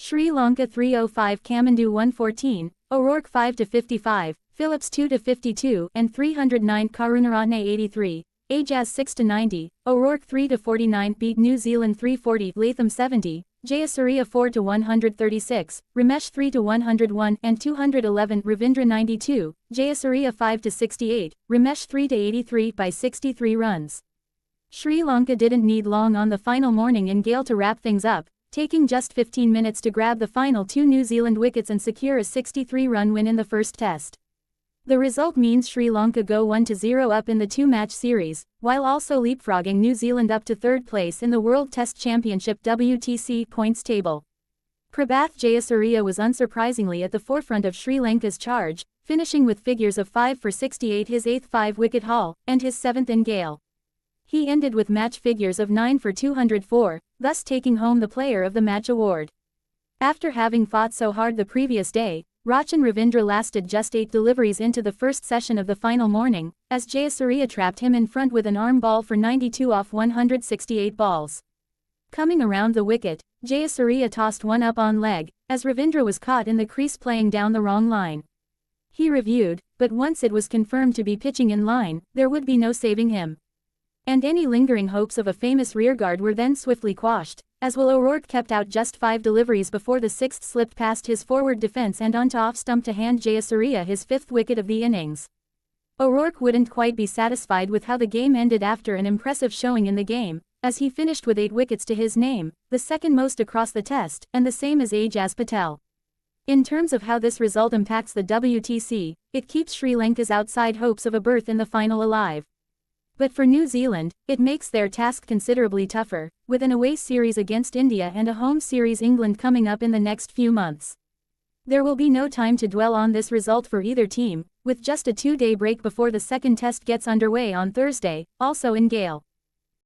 Sri Lanka 305, Kamandu 114, O'Rourke 5-55, Phillips 2-52 and 309, Karunaratne 83, Ajaz 6-90, O'Rourke 3-49 beat New Zealand 340, Latham 70, Jayasuriya 4-136, Ramesh 3-101 and 211, Ravindra 92, Jayasuriya 5-68, Ramesh 3-83 by 63 runs. Sri Lanka didn't need long on the final morning in Gale to wrap things up, taking just 15 minutes to grab the final 2 New Zealand wickets and secure a 63-run win in the first test. The result means Sri Lanka go 1-0 up in the 2-match series, while also leapfrogging New Zealand up to third place in the World Test Championship WTC points table. Prabath Jayasuriya was unsurprisingly at the forefront of Sri Lanka's charge, finishing with figures of 5 for 68, his 8th 5-wicket haul, and his 7th in Gale. He ended with match figures of 9 for 204, thus taking home the Player of the Match award. After having fought so hard the previous day, Ravindra lasted just 8 deliveries into the first session of the final morning, as Jayasuriya trapped him in front with an arm ball for 92 off 168 balls. Coming around the wicket, Jayasuriya tossed one up on leg, as Ravindra was caught in the crease playing down the wrong line. He reviewed, but once it was confirmed to be pitching in line, there would be no saving him. And any lingering hopes of a famous rearguard were then swiftly quashed, as O'Rourke kept out just 5 deliveries before the 6th slipped past his forward defense and onto off-stump to hand Jayasuriya his 5th wicket of the innings. O'Rourke wouldn't quite be satisfied with how the game ended after an impressive showing in the game, as he finished with 8 wickets to his name, the second most across the test, and the same as Ajaz Patel. In terms of how this result impacts the WTC, it keeps Sri Lanka's outside hopes of a berth in the final alive. But for New Zealand, it makes their task considerably tougher, with an away series against India and a home series England coming up in the next few months. There will be no time to dwell on this result for either team, with just a 2-day break before the second test gets underway on Thursday, also in Gale.